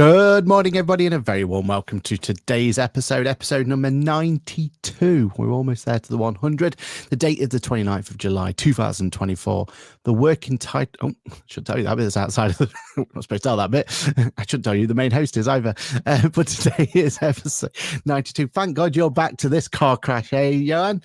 Good morning, everybody, and a very warm welcome to today's episode number 92. We're almost there to the 100. The date is the 29th of July, 2024. The working title... Oh, I should tell you that bit is outside of the... I'm not supposed to tell that bit. I shouldn't tell you the main host is either. But today is episode 92. Thank God you're back to this car crash, hey, Johann?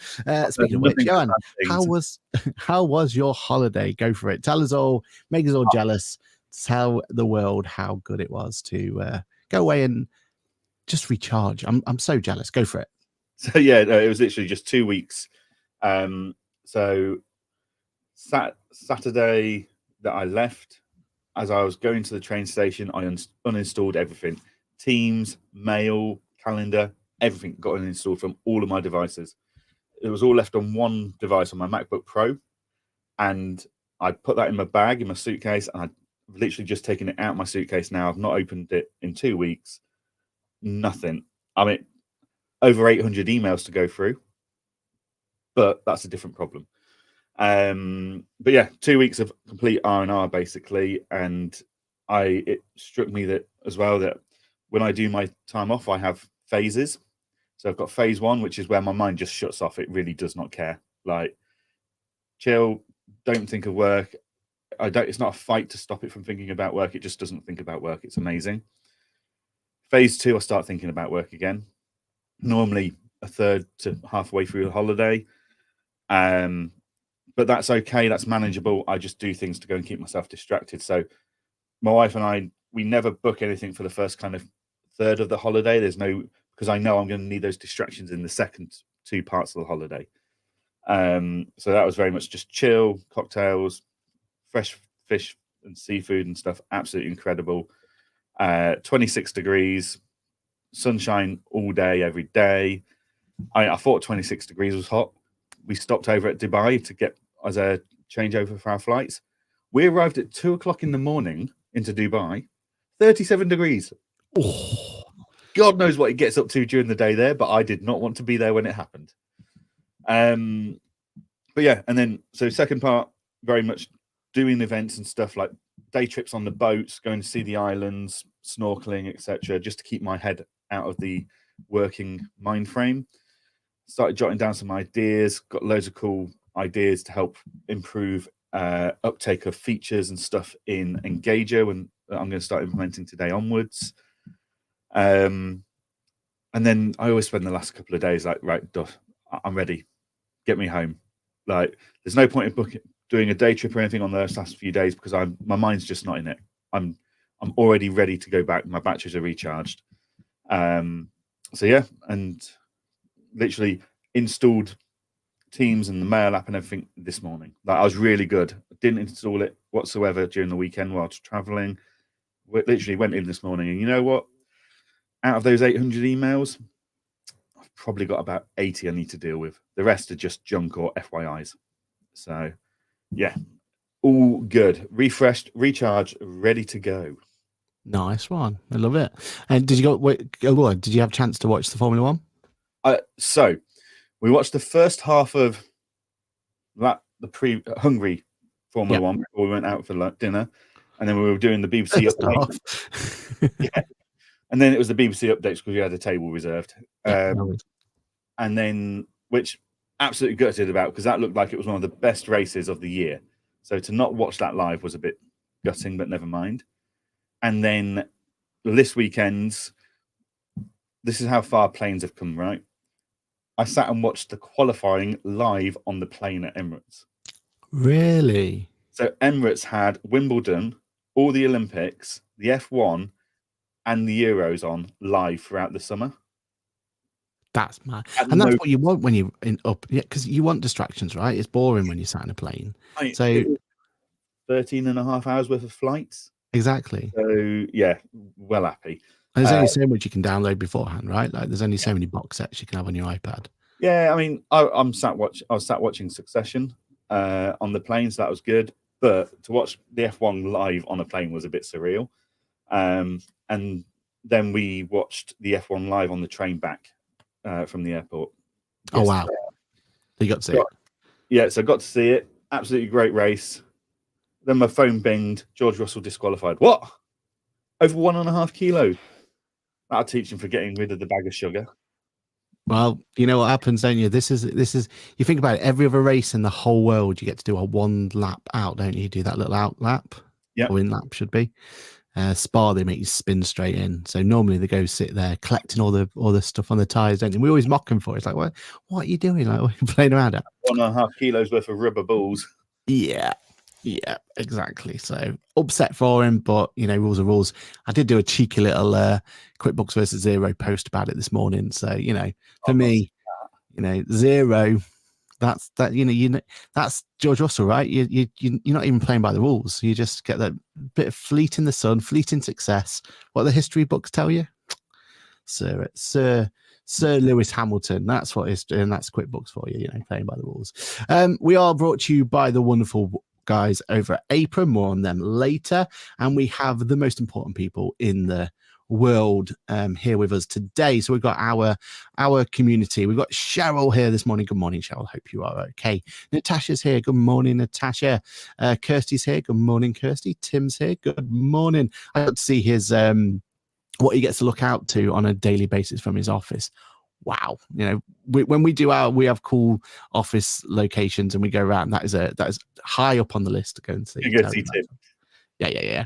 Speaking of which, Johann, how was your holiday? Go for it. Tell us all, make us all jealous. Tell the world how good it was to go away and just recharge. I'm so jealous. Go for it. So yeah, no, it was literally just 2 weeks. So Saturday that I left, as I was going to the train station, I uninstalled everything: Teams, mail, calendar, everything got uninstalled from all of my devices. It was all left on one device, on my MacBook Pro, and I put that in my bag, in my suitcase, and I've literally just taken it out of my suitcase now. I've not opened it in 2 weeks. Nothing. I mean, over 800 emails to go through, but that's a different problem. But yeah, 2 weeks of complete R&R basically, and it struck me that as well that when I do my time off, I have phases. So I've got phase one, which is where my mind just shuts off. It really does not care. Like, chill, don't think of work. It's not a fight to stop it from thinking about work. It just doesn't think about work. It's amazing. Phase two, I start thinking about work again. Normally a third to halfway through the holiday. But that's okay. That's manageable. I just do things to go and keep myself distracted. So my wife and I, we never book anything for the first kind of third of the holiday. Because I know I'm going to need those distractions in the second two parts of the holiday. So that was very much just chill, cocktails, fresh fish and seafood and stuff. Absolutely incredible. 26 degrees, sunshine all day, every day. I thought 26 degrees was hot. We stopped over at Dubai to get as a changeover for our flights. We arrived at 2:00 in the morning into Dubai, 37 degrees. Oh, God knows what it gets up to during the day there, but I did not want to be there when it happened. But yeah, and then so second part, very much doing events and stuff like day trips on the boats, going to see the islands, snorkeling, etc., just to keep my head out of the working mind frame. Started jotting down some ideas, got loads of cool ideas to help improve uptake of features and stuff in Engager, when I'm going to start implementing today onwards. And then I always spend the last couple of days like, right, Duff, I'm ready. Get me home. Like, there's no point in doing a day trip or anything on those last few days because my mind's just not in it. I'm already ready to go back. My batteries are recharged. So yeah, and literally installed Teams and the mail app and everything this morning. Like, I was really good. I didn't install it whatsoever during the weekend while I was traveling. We literally went in this morning, and you know what? Out of those 800 emails, I've probably got about 80 I need to deal with. The rest are just junk or FYIs. So yeah, all good. Refreshed, recharged, ready to go. nice one. I love it. And did you did you have a chance to watch the Formula One? So we watched the first half of the Hungary Formula One before we went out for dinner, and then we were doing the BBC update. Yeah. And then it was the BBC updates because we had a table reserved. And then, which absolutely gutted about, because that looked like it was one of the best races of the year. So to not watch that live was a bit gutting, but never mind. And then this weekend's, this is how far planes have come, right? I sat and watched the qualifying live on the plane at Emirates. Really? So Emirates had Wimbledon, all the Olympics, the F1, and the Euros on live throughout the summer. That's mad. And that's what you want when you're because you want distractions, right? It's boring when you're sat in a plane. So 13 and a half hours worth of flights. Exactly. So yeah, well happy. And there's only so much you can download beforehand, right? Like, there's only so many box sets you can have on your iPad. Yeah, I mean, I was sat watching Succession on the plane, so that was good. But to watch the F1 live on a plane was a bit surreal. And then we watched the F1 live on the train back from the airport. Oh, wow. You got to see it. Yeah, so I got to see it. Absolutely great race. Then my phone binged. George Russell disqualified. What? Over 1.5 kilos. That'll teach him for getting rid of the bag of sugar. Well, you know what happens, don't you? This is. You think about it. Every other race in the whole world, you get to do a 1 lap out, don't you? You do that little out lap, Yeah. or in lap should be. Spa, they make you spin straight in. So normally they go sit there collecting all the stuff on the tires, don't they? We always mock them for it. It's like, what are you doing? Like, what are you playing around at? 1.5 kilos worth of rubber balls. Yeah, exactly. So upset for him, but you know, rules are rules. I did do a cheeky little QuickBooks versus Zero post about it this morning. So you know, for me, you know, Zero. That's that. You know, that's George Russell, right? You're not even playing by the rules. You just get that bit of fleet in the sun, fleeting success. What the history books tell you, Sir Lewis Hamilton. That's what is doing. That's QuickBooks for you. You know, playing by the rules. We are brought to you by the wonderful guys over at Apron. More on them later. And we have the most important people in the world here with us today. So we've got our community. We've got Cheryl here this morning. Good morning, Cheryl. Hope you are okay. Natasha's here. Good morning, Natasha. Kirsty's here. Good morning, Kirsty. Tim's here. Good morning. I got to see his what he gets to look out to on a daily basis from his office. Wow. You know, when we have cool office locations and we go around, that is high up on the list to go and see. You go see Tim. Yeah.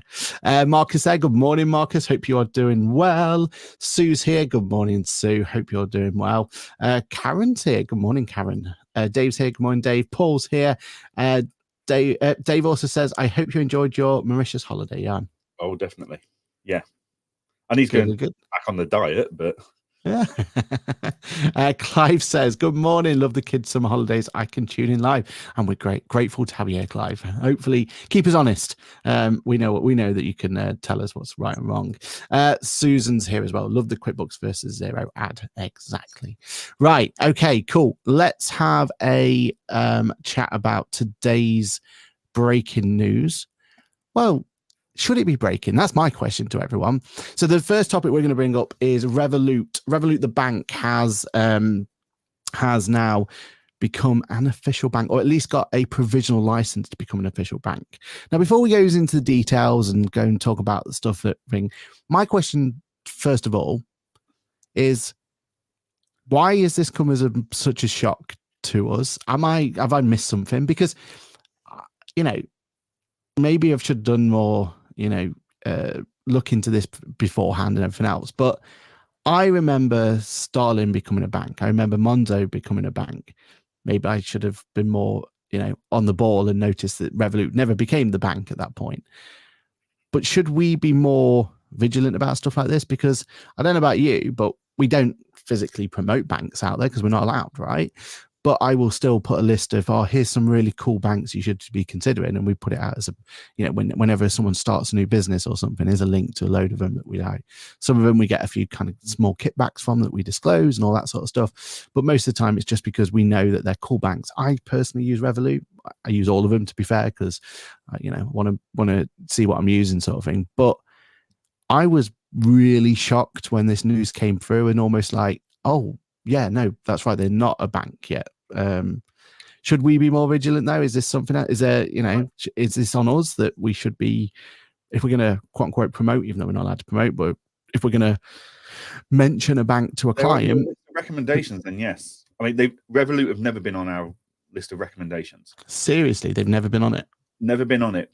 Marcus there. Good morning, Marcus. Hope you are doing well. Sue's here. Good morning, Sue. Hope you're doing well. Karen's here. Good morning, Karen. Dave's here. Good morning, Dave. Paul's here. Dave also says, I hope you enjoyed your Mauritius holiday, Jan. Oh, definitely. Yeah. And he's going back on the diet, but... Yeah. Clive says, good morning, love the kids' summer holidays. I can tune in live, and we're grateful to have you here, Clive. Hopefully keep us honest. We know that you can tell us what's right and wrong. Susan's here as well. Love the QuickBooks versus Zero ad. Exactly. Right. Okay, cool. Let's have a chat about today's breaking news. Well, should it be breaking? That's my question to everyone. So the first topic we're going to bring up is Revolut. Revolut, the bank, has now become an official bank, or at least got a provisional license to become an official bank. Now, before we go into the details and go and talk about the stuff that ring, my question, first of all, is why is this come as such a shock to us? Have I missed something? Because, you know, maybe I should have done more, look into this beforehand and everything else. But I remember Starling becoming a bank. I remember Monzo becoming a bank. Maybe I should have been more, on the ball and noticed that Revolut never became the bank at that point. But should we be more vigilant about stuff like this? Because I don't know about you, but we don't physically promote banks out there because we're not allowed, right? But I will still put a list of, here's some really cool banks you should be considering. And we put it out as whenever someone starts a new business or something, there's a link to a load of them that we like. Some of them we get a few kind of small kickbacks from that we disclose and all that sort of stuff. But most of the time it's just because we know that they're cool banks. I personally use Revolut. I use all of them, to be fair, because, want to see what I'm using sort of thing. But I was really shocked when this news came through and almost like, oh, yeah, no, that's right. They're not a bank yet. Should we be more vigilant now? Is this something that is there, is this on us that we should be, if we're going to quote unquote promote, even though we're not allowed to promote, but if we're going to mention a bank to a client? Recommendations, then yes. I mean, Revolut have never been on our list of recommendations. Seriously, they've never been on it? Never been on it.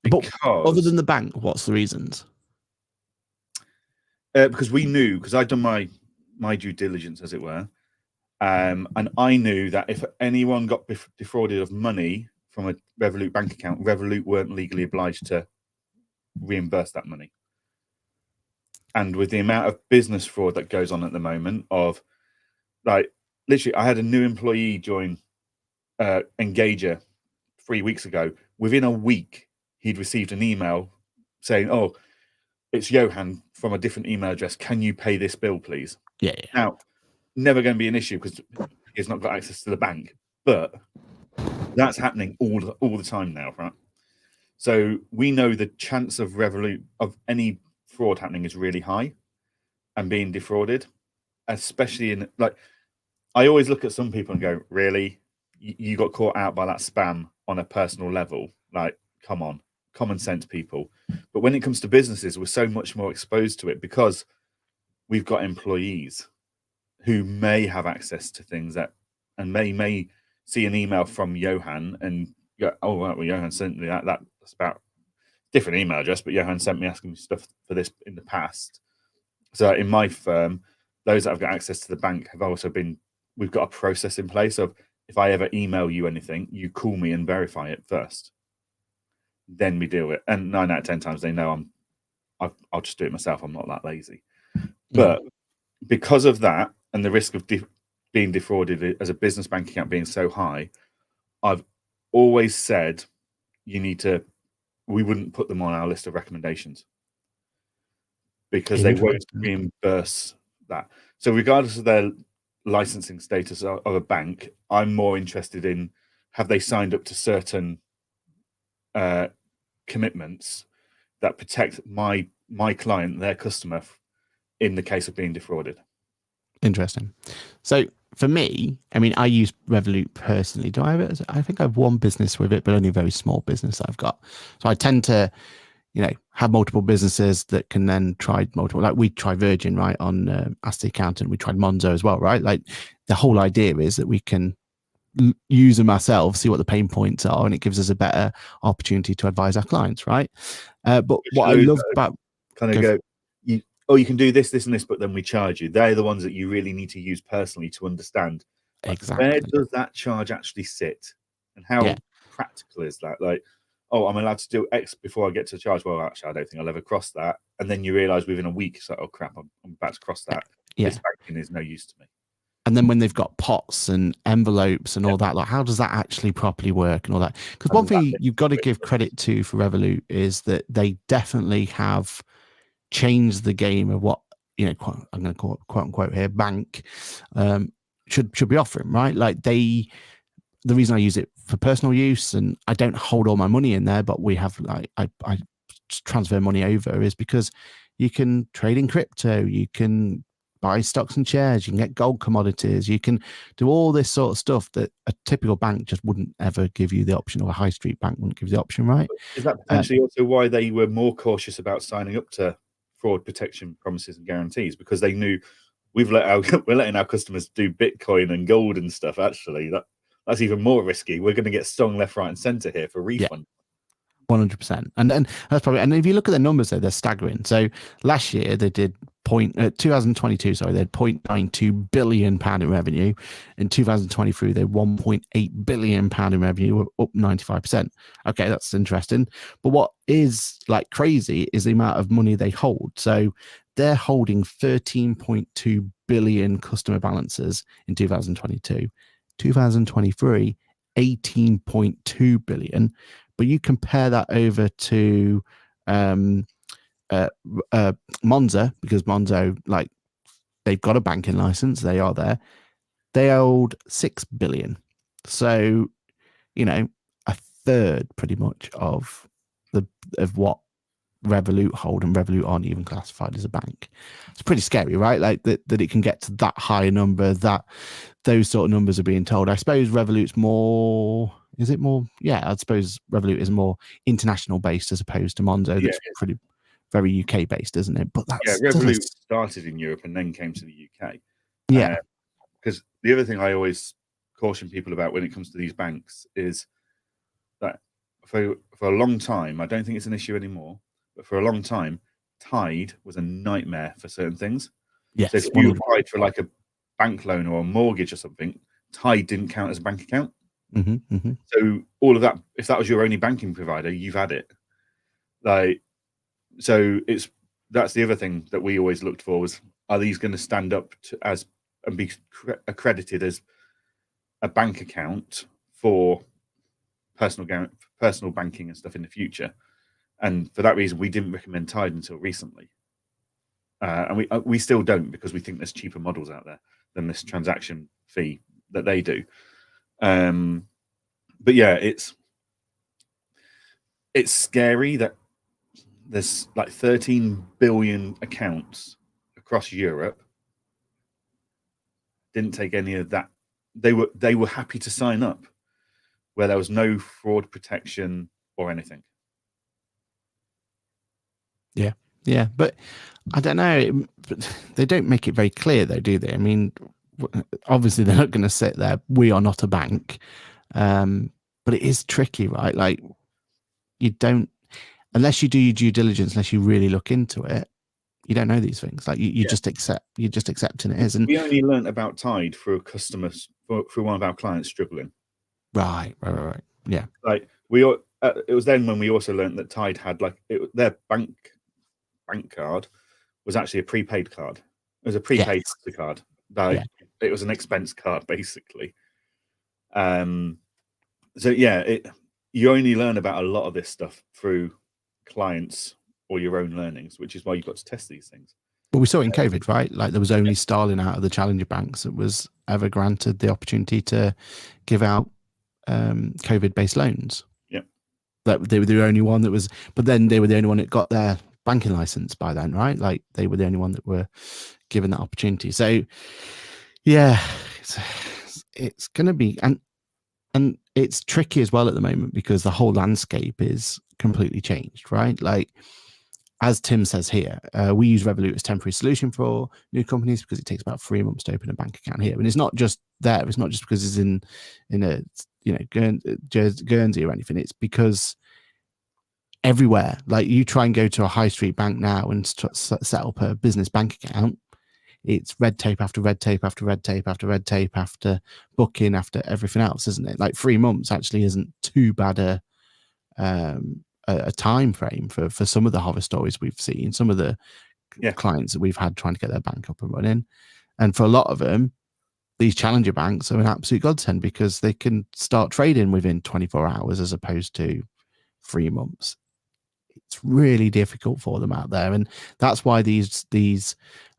But other than the bank, what's the reasons? Because we knew, because I'd done my due diligence, as it were. And I knew that if anyone got defrauded of money from a Revolut bank account, Revolut weren't legally obliged to reimburse that money. And with the amount of business fraud that goes on at the moment of, like, literally, I had a new employee join Engager 3 weeks ago. Within a week, he'd received an email saying, oh, it's Johann from a different email address. Can you pay this bill, please? Yeah. Now, never going to be an issue because he's not got access to the bank, but that's happening all the time now, right? So we know the chance of Revolut, of any fraud happening, is really high, and being defrauded, especially in, like, I always look at some people and go, really, you got caught out by that spam on a personal level? Like, come on, common sense people. But when it comes to businesses, we're so much more exposed to it because we've got employees who may have access to things that, and may see an email from Johann and go, oh, well, Johann sent me that's about different email address, but Johann sent me asking me stuff for this in the past. So in my firm, those that have got access to the bank have also we've got a process in place of, if I ever email you anything, you call me and verify it first. Then we deal with it. And 9 out of 10 times they know I'll just do it myself. I'm not that lazy. But because of that and the risk of being defrauded as a business bank account being so high, I've always said we wouldn't put them on our list of recommendations because they won't reimburse that. So regardless of their licensing status of a bank, I'm more interested in, have they signed up to certain commitments that protect my client, their customer, in the case of being defrauded. Interesting. So for me, I mean, I use Revolut personally. Do I have it? I think I have one business with it, but only a very small business I've got. So I tend to, have multiple businesses that can then try multiple, like we try Virgin, right? On Ask the Accountant, we tried Monzo as well, right? Like the whole idea is that we can use them ourselves, see what the pain points are, and it gives us a better opportunity to advise our clients, right? But what I love about you can do this, and this, but then we charge you. They're the ones that you really need to use personally to understand. Exactly. Where does that charge actually sit, and how practical is that? Like, oh, I'm allowed to do X before I get to the charge. Well, actually, I don't think I'll ever cross that. And then you realise within a week, so, oh crap, I'm about to cross that. Yeah. This banking is no use to me. And then when they've got pots and envelopes and all that, like how does that actually properly work and all that? Because one thing you've got to give credit to for Revolut is that they definitely have changed the game of what, I'm going to call it quote unquote here, bank should be offering, right? Like the reason I use it for personal use, and I don't hold all my money in there, but we have like I transfer money over, is because you can trade in crypto, you can buy stocks and shares, you can get gold commodities, you can do all this sort of stuff that a typical bank just wouldn't ever give you the option, or a high street bank wouldn't give you the option, right? Is that potentially also why they were more cautious about signing up to fraud protection promises and guarantees? Because they knew we're letting our customers do Bitcoin and gold and stuff. Actually, that's even more risky. We're going to get stung left, right, and center here for refund. 100%. And that's probably, and if you look at the numbers though, they're staggering. So last year they did 2022, sorry, they had 0.92 billion pound in revenue. In 2023, they had 1.8 billion pound in revenue, up 95%. Okay, that's interesting. But what is like crazy is the amount of money they hold. So they're holding 13.2 billion customer balances in 2022. 2023, 18.2 billion. But you compare that over to Monzo, because Monzo, like, they've got a banking license, they are there. They hold 6 billion. So, a third pretty much of what Revolut hold, and Revolut aren't even classified as a bank. It's pretty scary, right? Like that it can get to that high number, that those sort of numbers are being told. I suppose Revolut's more, is it more? Yeah, I suppose Revolut is more international based as opposed to Monzo. That's pretty very UK based, isn't it? But that's Revolut started in Europe and then came to the UK. Yeah. Because the other thing I always caution people about when it comes to these banks is that for a long time, I don't think it's an issue anymore, but for a long time, Tide was a nightmare for certain things. Yes. So if you applied for like a bank loan or a mortgage or something, Tide didn't count as a bank account. So all of that, if that was your only banking provider, you've had it. Like, so that's the other thing that we always looked for was, are these going to stand up to as and be accredited as a bank account for personal banking and stuff in the future? And for that reason, we didn't recommend Tide until recently, and we still don't, because we think there's cheaper models out there than this transaction fee that they do. But yeah, it's scary that there's like 13 billion accounts across Europe. Didn't take any of that. They were happy to sign up where there was no fraud protection or anything. Yeah, but I don't know. But they don't make it very clear, though, do they? I mean, obviously they're not going to sit there. We are not a bank, but it is tricky, right? Like you don't, unless you do your due diligence, unless you really look into it, you don't know these things. Like you just accept, you're just accepting it is. And we only learnt about Tide through a customer, through one of our clients struggling. Right. Yeah. Like it was then when we also learnt that Tide had their bank card was actually a prepaid card. It was a prepaid card. It was an expense card basically. So yeah, you only learn about a lot of this stuff through clients or your own learnings, which is why you've got to test these things. But we saw it in COVID, right? Like there was only Starling out of the challenger banks that was ever granted the opportunity to give out COVID-based loans. Yeah, that they were the only one that was. But then they were the only one that got their banking license by then, right? Like they were the only one that were given that opportunity. So yeah, it's going to be and it's tricky as well at the moment because the whole landscape is completely changed, right? Like as Tim says here, we use Revolut as temporary solution for new companies because it takes about 3 months to open a bank account here. And it's not just there. It's not just because it's in a Guernsey or anything. It's because everywhere, like you try and go to a high street bank now and set up a business bank account, it's red tape after red tape after red tape after red tape after booking after everything else, isn't it? Like 3 months actually isn't too bad a time frame for some of the horror stories we've seen, some of the clients that we've had trying to get their bank up and running. And for a lot of them, these challenger banks are an absolute godsend because they can start trading within 24 hours as opposed to 3 months. It's really difficult for them out there. And that's why these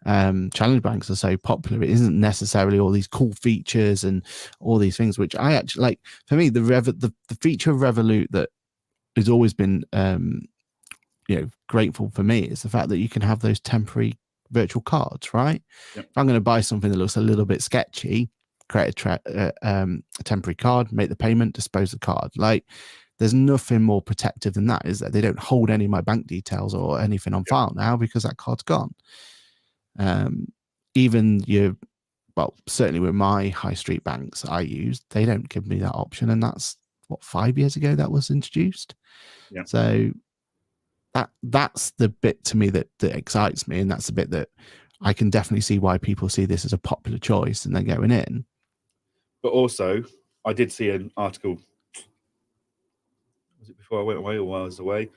challenger banks are so popular. It isn't necessarily all these cool features and all these things, which I actually like. For me, the feature of Revolut that has always been grateful for me is the fact that you can have those temporary virtual cards, right? Yep. If I'm going to buy something that looks a little bit sketchy, create a temporary card, make the payment, dispose the card. Like there's nothing more protective than that, is that they don't hold any of my bank details or anything on file now because that card's gone. Certainly with my high street banks I use, they don't give me that option, and that's what 5 years ago that was introduced. Yeah. So that's the bit to me that excites me, and that's the bit that I can definitely see why people see this as a popular choice and they're going in. But also, I did see an article. Was it before I went away or while I was away?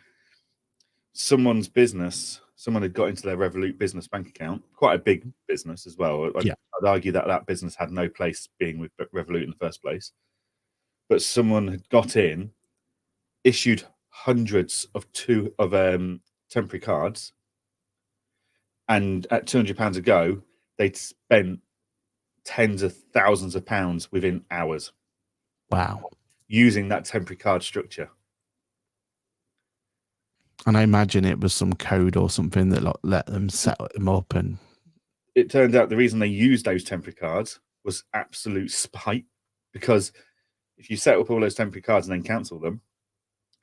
Someone had got into their Revolut business bank account, quite a big business as well. I'd argue that business had no place being with Revolut in the first place. But someone had got in, issued hundreds of temporary cards, and at £200 a go, they'd spent tens of thousands of pounds within hours. Wow. Using that temporary card structure. And I imagine it was some code or something that let them set them up. And it turned out the reason they used those temporary cards was absolute spite, because if you set up all those temporary cards and then cancel them,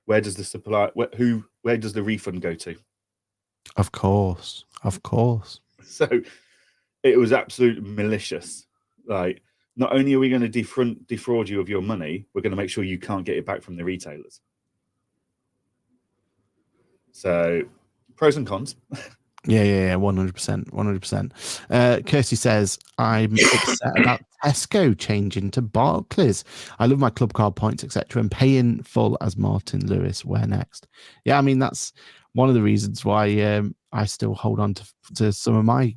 where does the refund go to? Of course. So it was absolute malicious. Like, not only are we going to defraud you of your money, we're going to make sure you can't get it back from the retailers. So pros and cons. Yeah, 100%. Kirsty says, I'm upset about Tesco changing to Barclays. I love my club card points, etc., and pay in full as Martin Lewis. Where next? Yeah, I mean, that's one of the reasons why I still hold on to some of my,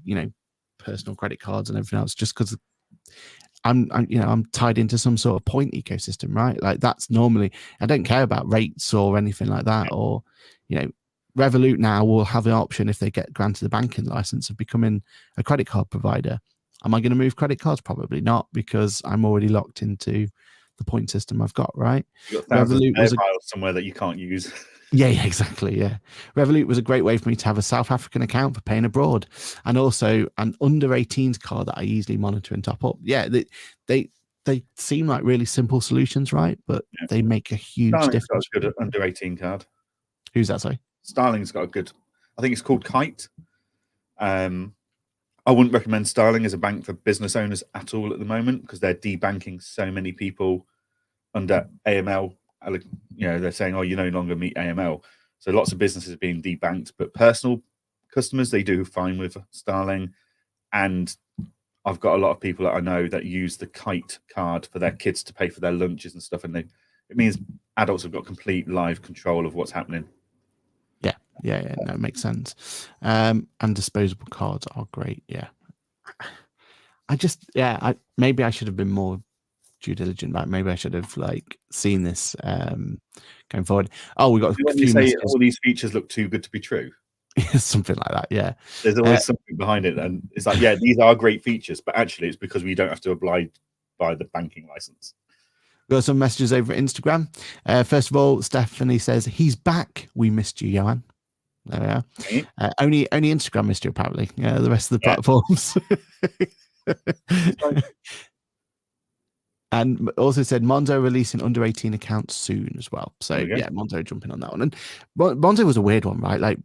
personal credit cards and everything else, just because I'm tied into some sort of point ecosystem, right? Like that's normally, I don't care about rates or anything like that, or, Revolut now will have the option, if they get granted a banking license, of becoming a credit card provider. Am I going to move credit cards? Probably not, because I'm already locked into the point system I've got, right? You've got Revolut was somewhere that you can't use. Yeah, exactly. Yeah. Revolut was a great way for me to have a South African account for paying abroad, and also an under 18s card that I easily monitor and top up. Yeah, they seem like really simple solutions, right? But they make a huge difference. Got a good under 18 card. Who's that, sorry? Starling's got a good I think it's called Kite. I wouldn't recommend Starling as a bank for business owners at all at the moment because they're debanking so many people under AML. They're saying, oh, you no longer meet AML. So lots of businesses are being debanked, but personal customers, they do fine with Starling. And I've got a lot of people that I know that use the Kite card for their kids to pay for their lunches and stuff. And it means adults have got complete live control of what's happening. Yeah, no, it makes sense. And disposable cards are great. Yeah. Maybe I should have been more due diligent about it. Maybe I should have seen this going forward. Oh, we got a when few you say messages. all these features look too good to be true. Something like that, yeah. There's always something behind it. And it's like, yeah, these are great features, but actually it's because we don't have to abide by the banking license. We've got some messages over Instagram. First of all, Stephanie says, he's back. We missed you, Johann. There we are. Okay. Only Instagram missed you, apparently. The rest of the platforms. And also said Monzo releasing under 18 accounts soon as well. So yeah, Monzo jumping on that one. And Monzo was a weird one, right?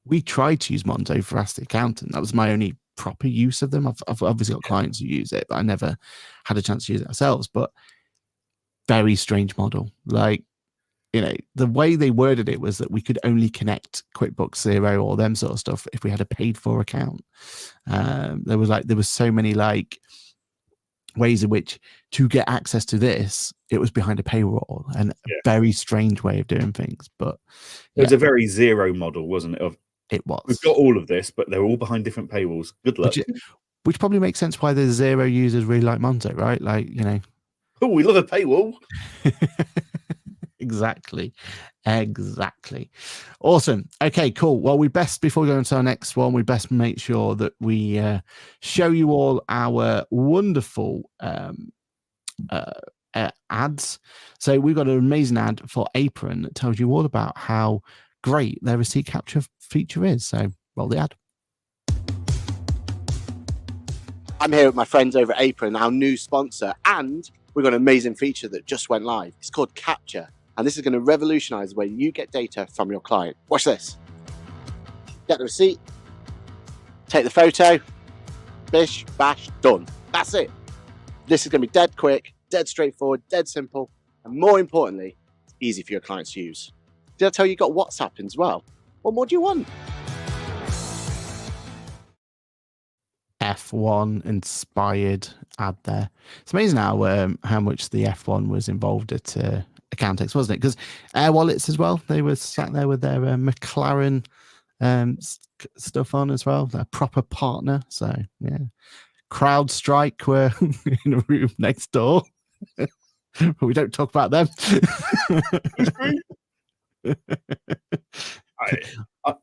We tried to use Monzo for Ask the Accountant. That was my only proper use of them. I've obviously got clients who use it, but I never had a chance to use it ourselves. But very strange model. The way they worded it was that we could only connect QuickBooks Zero or them sort of stuff if we had a paid for account. There was so many ways in which to get access to this, it was behind a paywall and a very strange way of doing things. But it was a very Zero model, wasn't it? It was. We've got all of this, but they're all behind different paywalls. Good luck. Which probably makes sense why the Zero users really like Monzo, right? Oh, we love a paywall. Exactly. Awesome. Okay, cool. Well, before we go into our next one, we best make sure that we show you all our wonderful ads. So we've got an amazing ad for Apron that tells you all about how great their receipt capture feature is. So roll the ad. I'm here with my friends over at Apron, our new sponsor, and we've got an amazing feature that just went live. It's called Capture, and this is going to revolutionize the way you get data from your client. Watch this. Get the receipt, take the photo, bish, bash, done. That's it. This is going to be dead quick, dead straightforward, dead simple, and more importantly, it's easy for your clients to use. Did I tell you you got WhatsApp as well? What more do you want? F1 inspired ad there. It's amazing how much the F1 was involved at Accountex, wasn't it? Because Air Wallets as well, they were sat there with their McLaren stuff on as well. They're a proper partner. So yeah, CrowdStrike were in a room next door. But we don't talk about them.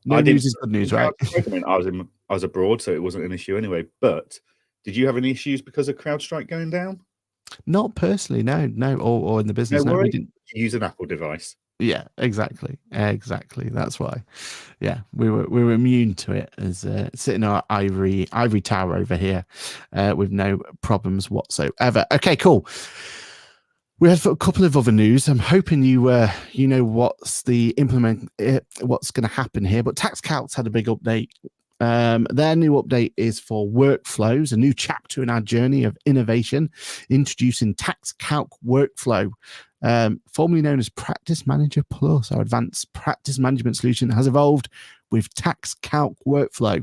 News is good news, right? I mean, I was abroad, so it wasn't an issue anyway. But did you have any issues because of CrowdStrike going down? Not personally, no, or in the business. No, we didn't use an Apple device. Yeah, exactly. That's why. Yeah, we were immune to it as sitting in our ivory tower over here with no problems whatsoever. Okay, cool. We have a couple of other news. I'm hoping you know what's going to happen here. But TaxCalc's had a big update. Their new update is for workflows, a new chapter in our journey of innovation, introducing TaxCalc Workflow, formerly known as Practice Manager Plus. Our advanced practice management solution has evolved with TaxCalc Workflow.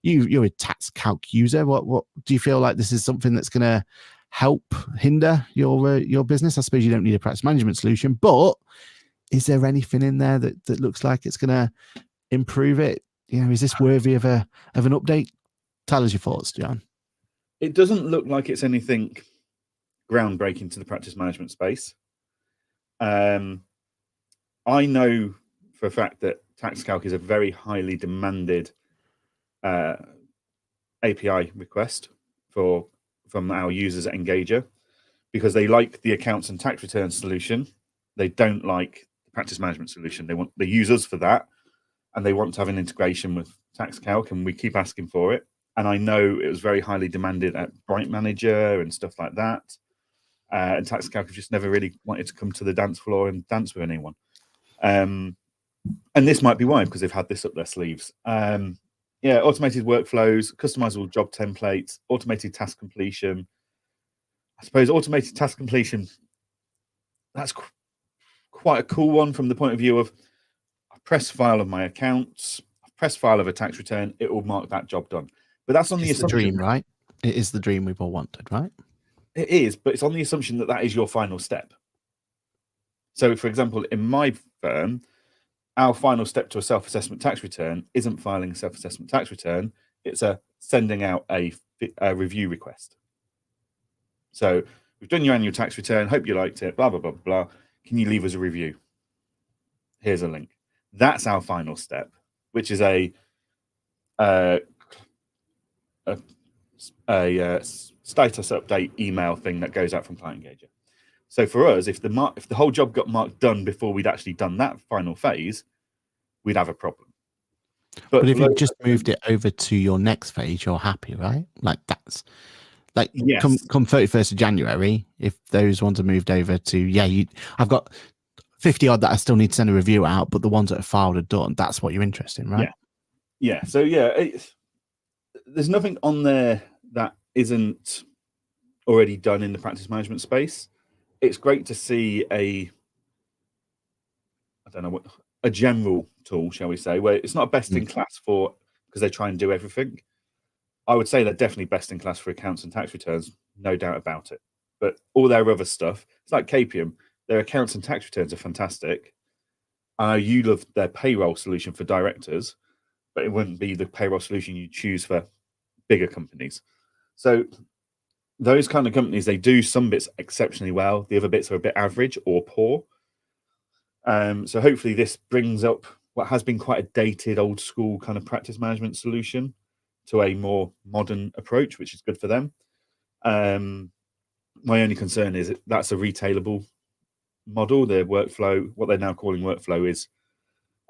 You're a TaxCalc user. What do you feel like this is something that's going to help hinder your business? I suppose you don't need a practice management solution, but is there anything in there that looks like it's going to improve it? Is this worthy of an update? Tell us your thoughts, John. It doesn't look like it's anything groundbreaking to the practice management space. I know for a fact that TaxCalc is a very highly demanded API request from our users at Engager, because they like the accounts and tax return solution. They don't like the practice management solution. They use us for that, and they want to have an integration with TaxCalc, and we keep asking for it. And I know it was very highly demanded at Bright Manager and stuff like that. And TaxCalc have just never really wanted to come to the dance floor and dance with anyone. And this might be why, because they've had this up their sleeves. Yeah, automated workflows, customizable job templates, automated task completion. I suppose automated task completion, that's quite a cool one from the point of view of I press file of my accounts, I press file of a tax return, it will mark that job done. But that's on the assumption. Dream, right? It is the dream we've all wanted, right? It is, but it's on the assumption that that is your final step. So, for example, in my firm, our final step to a self-assessment tax return isn't filing a self-assessment tax return. It's sending out a review request. So we've done your annual tax return. Hope you liked it. Blah, blah, blah, blah. Can you leave us a review? Here's a link. That's our final step, which is a status update email thing that goes out from Client Engager. So for us, if the whole job got marked done before we'd actually done that final phase, we'd have a problem. But if you just moved it over to your next phase, you're happy, right? Like that's like yes. come 31st of January, if those ones are moved over to, I've got 50 odd that I still need to send a review out, but the ones that are filed are done. That's what you're interested in, right? Yeah. So there's nothing on there that isn't already done in the practice management space. It's great to see a general tool, shall we say, where it's not best in class because they try and do everything. I would say they're definitely best in class for accounts and tax returns, no doubt about it. But all their other stuff, it's like KPM, their accounts and tax returns are fantastic. I know you love their payroll solution for directors, but it wouldn't be the payroll solution you choose for bigger companies. So those kind of companies, they do some bits exceptionally well. The other bits are a bit average or poor. So hopefully this brings up what has been quite a dated, old school kind of practice management solution to a more modern approach, which is good for them. My only concern is that's a retailable model. Their workflow, what they're now calling workflow, is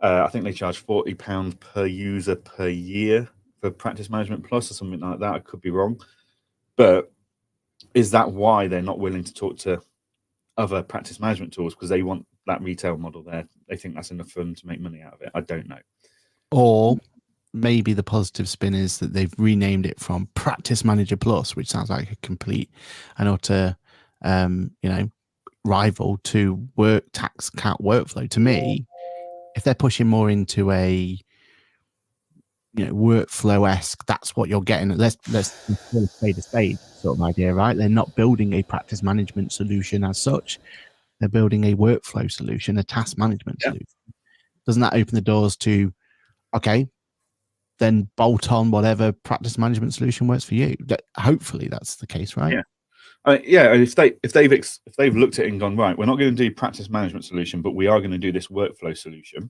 I think they charge £40 per user per year for Practice Management Plus or something like that. I could be wrong. But is that why they're not willing to talk to other practice management tools? Because they want that retail model there. They think that's enough for them to make money out of it. I don't know. Or maybe the positive spin is that they've renamed it from Practice Manager Plus, which sounds like a complete and utter, rival to tax account workflow. To me, if they're pushing more into a workflow-esque, that's what you're getting. Let's spade a spade sort of idea, right? They're not building a practice management solution as such. They're building a workflow solution, a task management solution. Doesn't that open the doors to, okay, then bolt on whatever practice management solution works for you? Hopefully that's the case, right? If they've looked at it and gone, right, we're not going to do practice management solution, but we are going to do this workflow solution,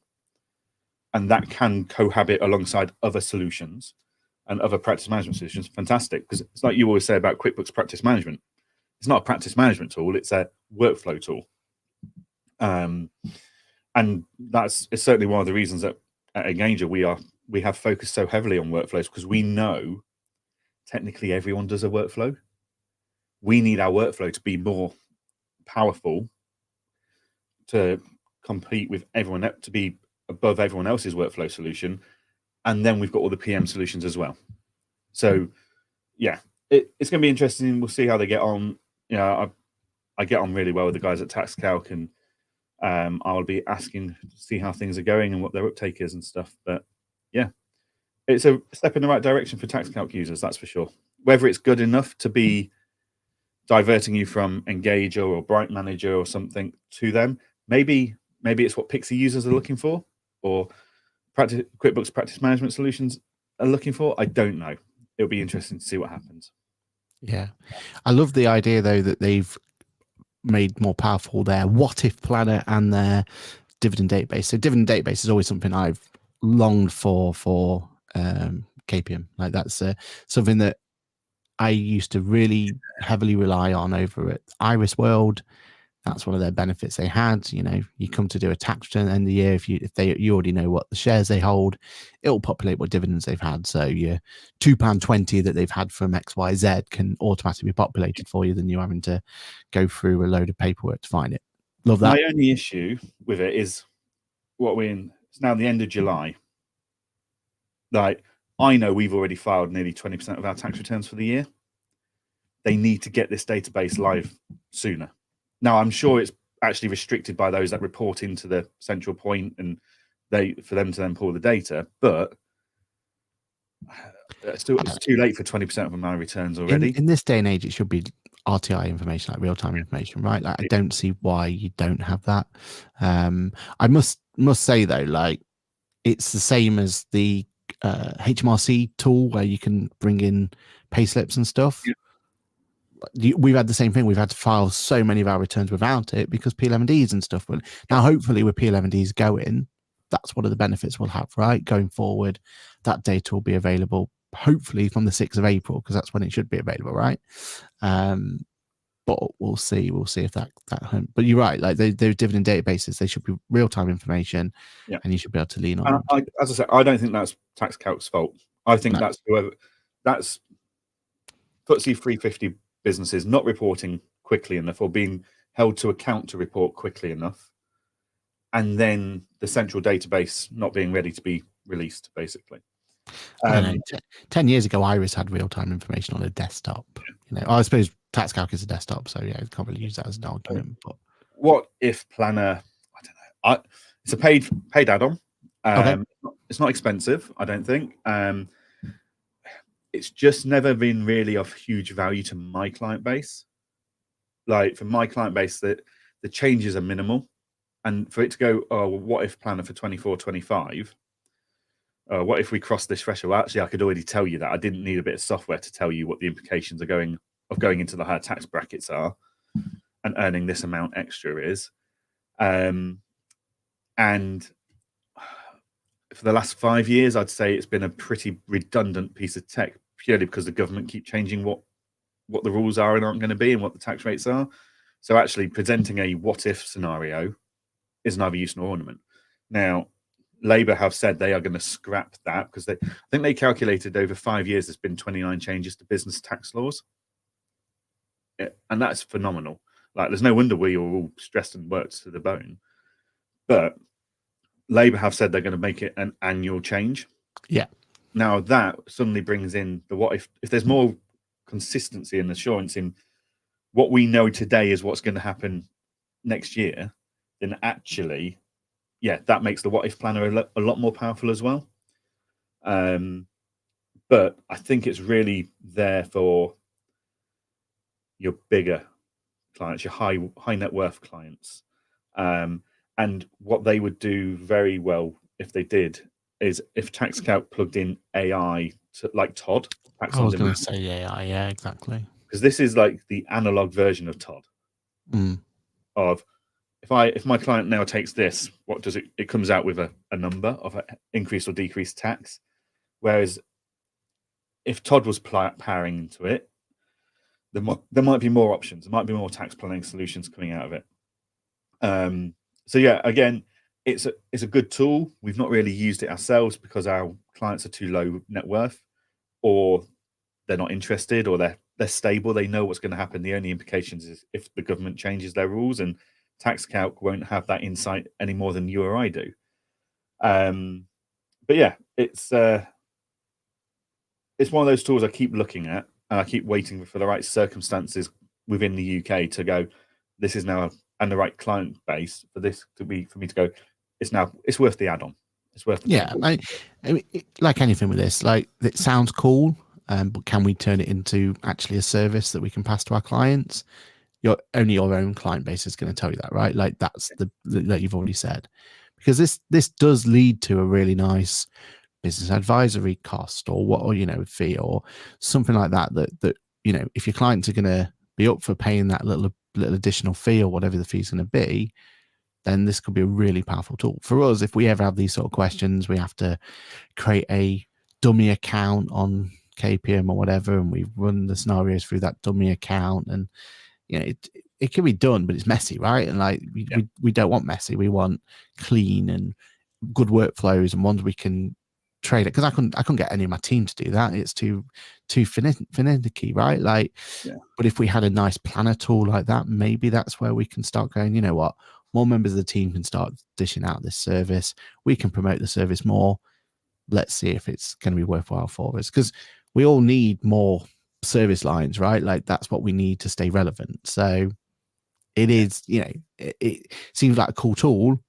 and that can cohabit alongside other solutions and other practice management solutions, fantastic. Because it's like you always say about QuickBooks Practice Management. It's not a practice management tool, it's a workflow tool. And it's certainly one of the reasons that at Engager we have focused so heavily on workflows, because we know technically everyone does a workflow. We need our workflow to be more powerful to compete with everyone, to be above everyone else's workflow solution. And then we've got all the PM solutions as well. So yeah, it's going to be interesting. We'll see how they get on. I get on really well with the guys at TaxCalc, and I'll be asking to see how things are going and what their uptake is and stuff. But yeah, it's a step in the right direction for TaxCalc users, that's for sure. Whether it's good enough to be diverting you from Engager or Bright Manager or something to them, maybe it's what Pixie users are looking for, or QuickBooks Practice Management Solutions are looking for. I don't know. It'll be interesting to see what happens. Yeah, I love the idea though that they've made more powerful their what if planner and their dividend database. So dividend database is always something I've longed for KPM. Like that's something that I used to really heavily rely on over at Iris World. That's one of their benefits they had. You come to do a tax return at the end of the year. If you already know what the shares they hold, it'll populate what dividends they've had. So your £2.20 that they've had from XYZ can automatically be populated for you, than you having to go through a load of paperwork to find it. Love that. My only issue with it is It's now the end of July. Like, I know we've already filed nearly 20% of our tax returns for the year. They need to get this database live sooner. Now, I'm sure it's actually restricted by those that report into the central point, and for them to then pull the data, but it's too late for 20% of my returns already. In this day and age, it should be RTI information, like real-time information, right? Like, I don't see why you don't have that. I must say though, like, it's the same as the HMRC tool where you can bring in pay slips and stuff. We've had the same thing. We've had to file so many of our returns without it because P11Ds and stuff. But now, hopefully, with P11Ds going, that's one of the benefits we'll have, right? Going forward, that data will be available, hopefully, from the 6th of April, because that's when it should be available, right? But we'll see. We'll see if that. But you're right. Like, those dividend databases, they should be real-time information, and you should be able to lean on. As I said, I don't think that's TaxCalc's fault. I think that's FTSE 350 businesses not reporting quickly enough, or being held to account to report quickly enough, and then the central database not being ready to be released, basically. 10 years ago, Iris had real-time information on a desktop. I suppose TaxCalc is a desktop, so yeah, you can't really use that as an argument. But what if Planner? I don't know. It's a paid add-on. Okay. It's not expensive, I don't think. It's just never been really of huge value to my client base. Like, for my client base, that the changes are minimal, and for it to go, oh, well, what if Planner for 24-25? What if we cross this threshold? Well, actually, I could already tell you that. I didn't need a bit of software to tell you what the implications of going into the higher tax brackets are, and earning this amount extra is. And for the last 5 years, I'd say it's been a pretty redundant piece of tech, purely because the government keep changing what the rules are and aren't going to be, and what the tax rates are. So actually presenting a what if scenario is neither use nor ornament. Now, Labour have said they are going to scrap that, because I think they calculated over 5 years there's been 29 changes to business tax laws. And that's phenomenal. Like, there's no wonder we are all stressed and worked to the bone. But Labour have said they're going to make it an annual change. Yeah. Now that suddenly brings in the what if there's more consistency and assurance in what we know today is what's going to happen next year, then actually, yeah, that makes the what if planner a lot more powerful as well. But I think it's really there for your bigger clients, your high net worth clients. And what they would do very well if they did is if TaxCalc plugged in AI to, like Todd. I was going to say AI, yeah, exactly. Because this is like the analog version of Todd. Of if my client now takes this, what does it? It comes out with a number of increased or decreased tax. Whereas if Todd was powering into it, there might be more options. There might be more tax planning solutions coming out of it. So yeah, again, it's a good tool. We've not really used it ourselves because our clients are too low net worth, or they're not interested, or they're stable. They know what's going to happen. The only implications is if the government changes their rules, and TaxCalc won't have that insight any more than you or I do. But yeah, it's one of those tools I keep looking at, and I keep waiting for the right circumstances within the UK to go, this is now, and the right client base for this for me to go, it's worth the add-on. It's worth the I mean, like anything with this, like, it sounds cool, but can we turn it into actually a service that we can pass to our clients? Only your own client base is going to tell you that, right? Like, that's that you've already said, because this does lead to a really nice business advisory cost, or fee, or something like that if your clients are going to be up for paying that little additional fee, or whatever the fee is going to be, then this could be a really powerful tool for us. If we ever have these sort of questions, we have to create a dummy account on KPM or whatever, and we run the scenarios through that dummy account, and it can be done, but it's messy, right? And like, we don't want messy. We want clean and good workflows, and ones we can trade it. Because I couldn't get any of my team to do that. It's too finicky, right? Like, but if we had a nice planner tool like that, maybe that's where we can start going, you know what, more members of the team can start dishing out this service. We can promote the service more. Let's see if it's going to be worthwhile for us, because we all need more service lines, right? Like that's what we need to stay relevant. So it is, it seems like a cool tool.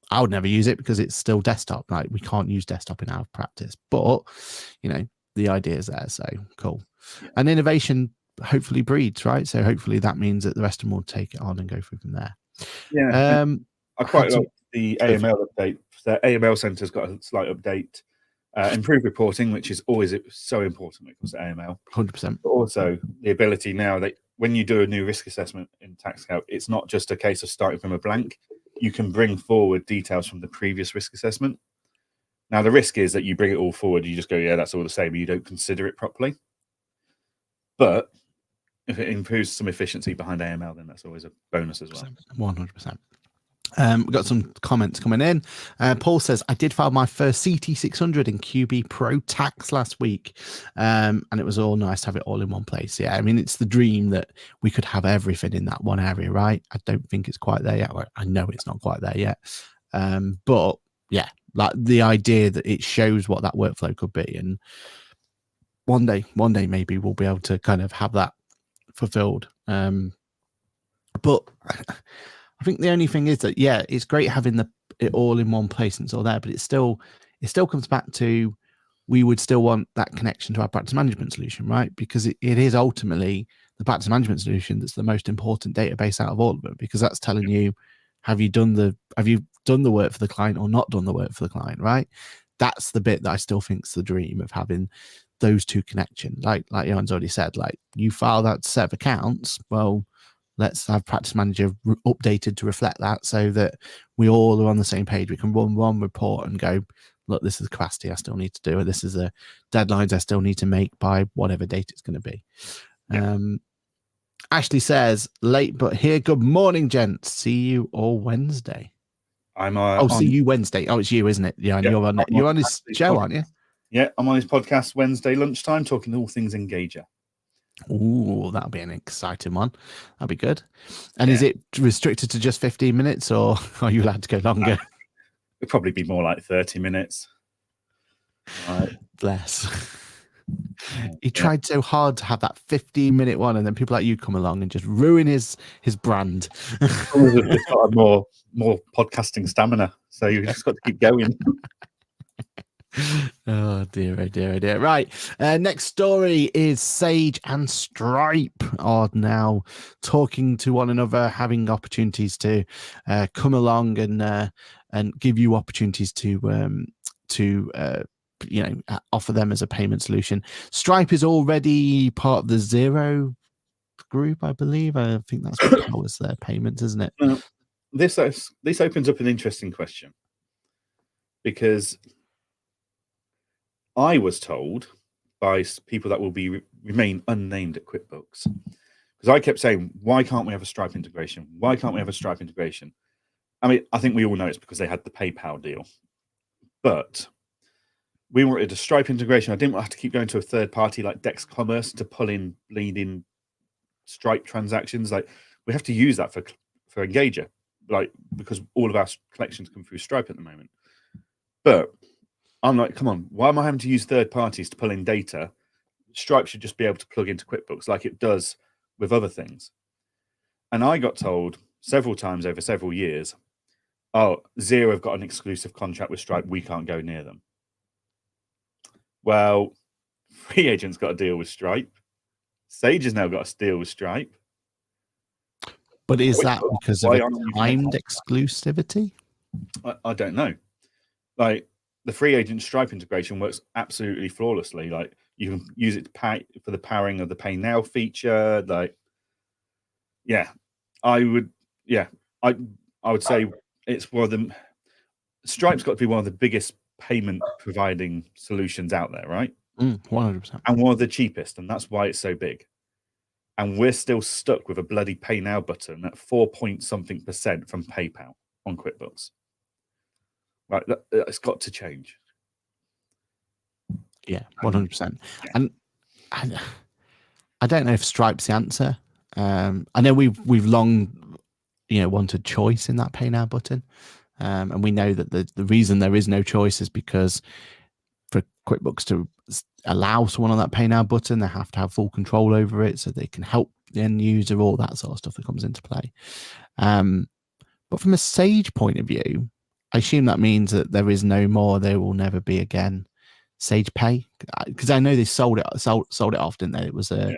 I would never use it because it's still desktop. Like we can't use desktop in our practice, but the idea is there. So cool. And innovation hopefully breeds, right? So hopefully that means that the rest of them will take it on and go through from there. Yeah. I quite like the AML update. The AML Centre's got a slight update. Improved reporting, which is always so important when it comes to AML. 100%. But also the ability now that when you do a new risk assessment in TaxCalc, it's not just a case of starting from a blank. You can bring forward details from the previous risk assessment. Now, the risk is that you bring it all forward. You just go, yeah, that's all the same. You don't consider it properly. But if it improves some efficiency behind AML, then that's always a bonus as well. 100%. We've got some comments coming in. Paul says, I did file my first CT600 in QB Pro Tax last week. And it was all nice to have it all in one place. Yeah, I mean, it's the dream that we could have everything in that one area, right? I don't think it's quite there yet. Well, I know it's not quite there yet. But yeah, like the idea that it shows what that workflow could be. And one day maybe we'll be able to kind of have that fulfilled. But I think the only thing is that, yeah, it's great having it all in one place and it's all there, but it still comes back to, we would still want that connection to our practice management solution, right? Because it is ultimately the practice management solution that's the most important database out of all of them, because that's telling you, have you done the work for the client or not done the work for the client, right? That's the bit that I still think is the dream of having those two connections. Like Johan's already said, like you file that set of accounts, well, let's have practice manager updated to reflect that so that we all are on the same page. We can run one report and go, look, this is the capacity I still need to do, or this is the deadlines I still need to make by whatever date it's going to be. Yeah. Ashley says, late but here. Good morning, gents. See you all Wednesday. See you Wednesday. Oh, it's you, isn't it? Yeah, and yeah, you're on his show, aren't you? Yeah, I'm on his podcast Wednesday lunchtime, talking all things Engager. Oh, that'll be an exciting one. That'll be good. And is it restricted to just 15 minutes, or are you allowed to go longer? It'll probably be more like 30 minutes. Right. Bless. He tried so hard to have that 15-minute one, and then people like you come along and just ruin his brand. It's got more podcasting stamina, so you've just got to keep going. Oh dear, oh dear, oh dear. Right. Next story is Sage and Stripe are now talking to one another, having opportunities to come along and give you opportunities to offer them as a payment solution. Stripe is already part of the Zero group, I believe. I think that's what powers their payments, isn't it? This opens up an interesting question, because I was told by people that will remain unnamed at QuickBooks, because I kept saying, why can't we have a Stripe integration? Why can't we have a Stripe integration? I mean, I think we all know it's because they had the PayPal deal, but we wanted a Stripe integration. I didn't want to have to keep going to a third party like Dex Commerce to pull in bleeding Stripe transactions. Like, we have to use that for Engager, like, because all of our collections come through Stripe at the moment. But I'm like, come on, why am I having to use third parties to pull in data? Stripe should just be able to plug into QuickBooks like it does with other things. And I got told several times over several years, oh, Xero have got an exclusive contract with Stripe, we can't go near them. Well, Free Agent's got a deal with Stripe. Sage has now got a deal with Stripe. But is that because of timed exclusivity? I don't know. Like, the Free Agent Stripe integration works absolutely flawlessly. Like, you can use it to pay for the powering of the Pay Now feature. Like, I would say it's one of them. Stripe's got to be one of the biggest payment providing solutions out there, right? 100%. And one of the cheapest, and that's why it's so big. And we're still stuck with a bloody Pay Now button at 4-point-something% from PayPal on QuickBooks. Right, it's got to change. Yeah, 100%. And I don't know if Stripe's the answer. I know we've long wanted choice in that pay now button. And we know that the reason there is no choice is because for QuickBooks to allow someone on that pay now button, they have to have full control over it so they can help the end user, all that sort of stuff that comes into play. But from a Sage point of view, I assume that means that there is no more, there will never be again Sage Pay, because I know they sold it off, didn't they? It was a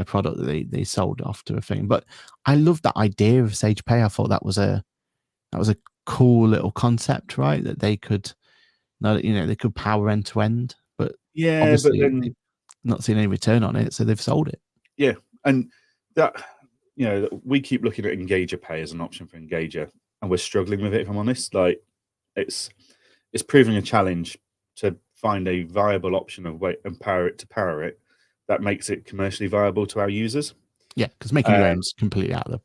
product that they sold off to a thing. But I love that idea of Sage Pay. I thought that was a cool little concept, right? That they could, they could power end to end, but but then they've not seen any return on it, so they've sold it. Yeah, and that we keep looking at Engager Pay as an option for Engager, and we're struggling with it. If I'm honest, like it's proving a challenge to find a viable option of way and power it that makes it commercially viable to our users. Yeah, because making your own is completely out of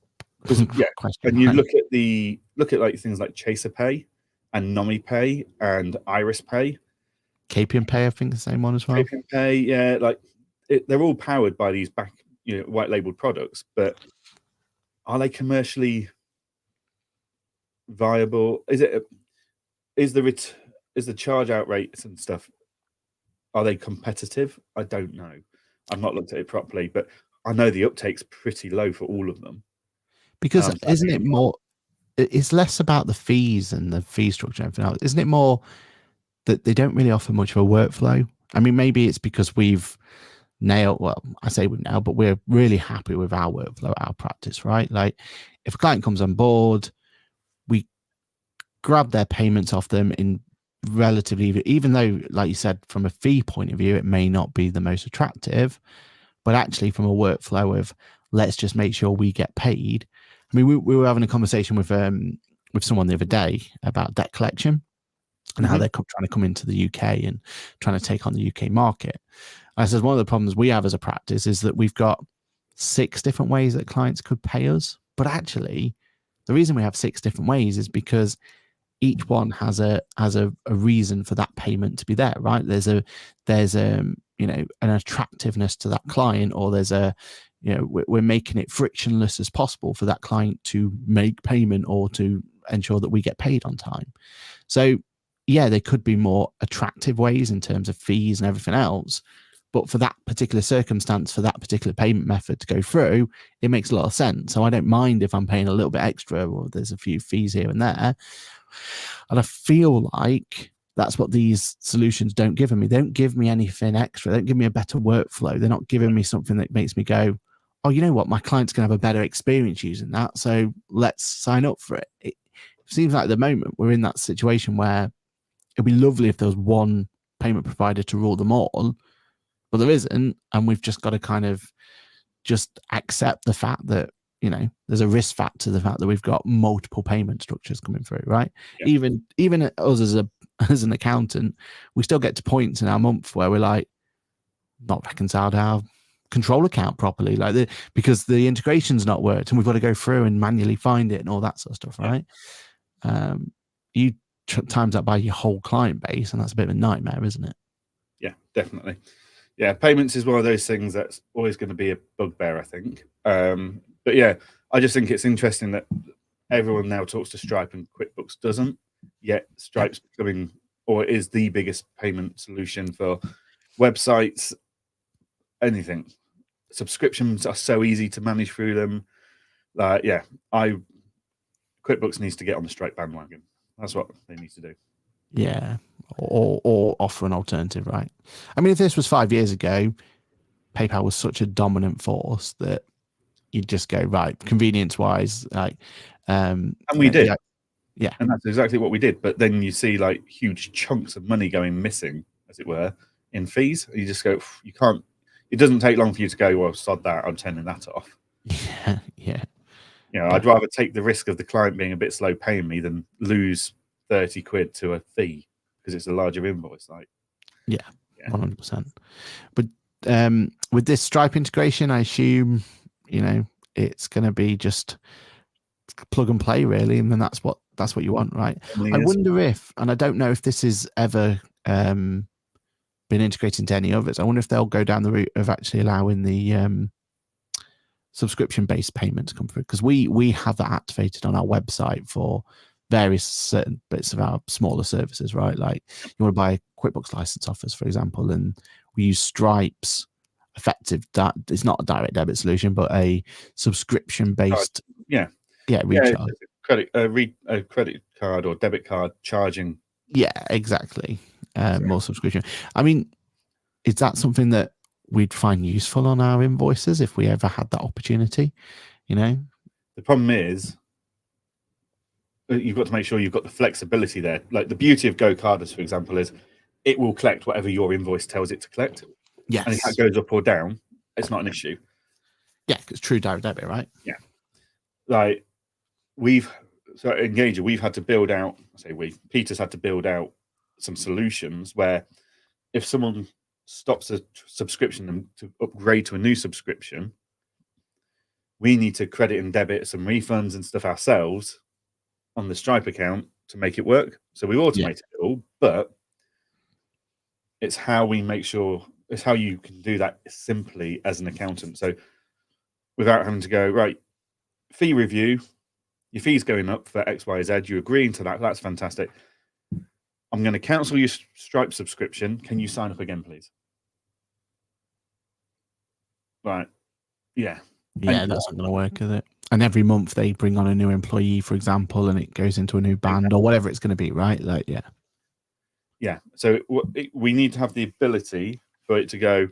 the question. And you look at like things like Chaser Pay and Nomi Pay and Iris Pay. KPN Pay, I think the same one as well. KPN Pay, yeah, like they're all powered by these white labeled products, but are they commercially viable? Is the charge out rates and stuff, are they competitive? I don't know. I've not looked at it properly, but I know the uptake's pretty low for all of them. Because isn't it more? It's less about the fees and the fee structure and everything else. Isn't it more that they don't really offer much of a workflow? I mean, maybe it's because we've nailed. Well, I say we've nailed, but we're really happy with our workflow, our practice, right? Like, if a client comes on board, we grab their payments off them in relatively, even though, like you said, from a fee point of view, it may not be the most attractive, but actually from a workflow of let's just make sure we get paid. I mean, we were having a conversation with someone the other day about debt collection and how they're trying to come into the UK and trying to take on the UK market. I said, one of the problems we have as a practice is that we've got 6 different ways that clients could pay us. But actually, the reason we have 6 different ways is because each one has a reason for that payment to be there, right? There's an attractiveness to that client, or there's we're making it frictionless as possible for that client to make payment or to ensure that we get paid on time. So yeah, there could be more attractive ways in terms of fees and everything else, but for that particular circumstance, for that particular payment method to go through, it makes a lot of sense. So I don't mind if I'm paying a little bit extra or there's a few fees here and there. And I feel like that's what these solutions don't give me. They don't give me anything extra. They don't give me a better workflow. They're not giving me something that makes me go, oh, you know what? My client's going to have a better experience using that, so let's sign up for it. It seems like at the moment we're in that situation where it'd be lovely if there was one payment provider to rule them all, but there isn't. And we've just got to kind of just accept the fact that, there's a risk factor to the fact that we've got multiple payment structures coming through, right? Yeah. Even us as an accountant, we still get to points in our month where we're like, not reconciled our control account properly, because the integration's not worked, and we've got to go through and manually find it and all that sort of stuff, right? You times that by your whole client base, and that's a bit of a nightmare, isn't it? Yeah, definitely. Yeah, payments is one of those things that's always going to be a bugbear, I think. But yeah, I just think it's interesting that everyone now talks to Stripe and QuickBooks doesn't, yet Stripe's becoming, or is the biggest payment solution for websites, anything. Subscriptions are so easy to manage through them. QuickBooks needs to get on the Stripe bandwagon. That's what they need to do. Yeah, or offer an alternative, right? I mean, if this was 5 years ago, PayPal was such a dominant force that you'd just go, right, convenience-wise, and we did. Yeah. And that's exactly what we did. But then you see like huge chunks of money going missing, as it were, in fees. You just go, you can't, it doesn't take long for you to go, well, sod that, I'm turning that off. Yeah. I'd rather take the risk of the client being a bit slow paying me than lose 30 quid to a fee because it's a larger invoice. 100%. But with this Stripe integration, I assume, it's going to be just plug and play, really, and then that's what you want, right? I wonder if, and I don't know if this is ever been integrated into any others. I wonder if they'll go down the route of actually allowing the subscription-based payments come through, because we have that activated on our website for various certain bits of our smaller services, right? Like you want to buy a QuickBooks license offers, for example, and we use Stripe's effective, that it's not a direct debit solution, but a subscription-based recharge. A credit card or debit card charging. Yeah, exactly. More subscription. I mean, is that something that we'd find useful on our invoices if we ever had that opportunity? You know, the problem is you've got to make sure you've got the flexibility there. Like the beauty of GoCardless, for example, is it will collect whatever your invoice tells it to collect. Yes. And if that goes up or down, it's not an issue. Yeah, because true direct debit, right? Yeah. Like at Engager, we've had to build out, Peter's had to build out some solutions where if someone stops a subscription and to upgrade to a new subscription, we need to credit and debit some refunds and stuff ourselves on the Stripe account to make it work. So we automated it all, but it's how we make sure, it's how you can do that simply as an accountant. So without having to go, right, fee review, your fee's going up for X, Y, Z, you're agreeing to that, that's fantastic. I'm going to cancel your Stripe subscription. Can you sign up again, please? Right. Yeah. Yeah, that's not going to work, is it? And every month they bring on a new employee, for example, and it goes into a new band or whatever it's going to be, right? Like, yeah. Yeah. So we need to have the ability for it to go,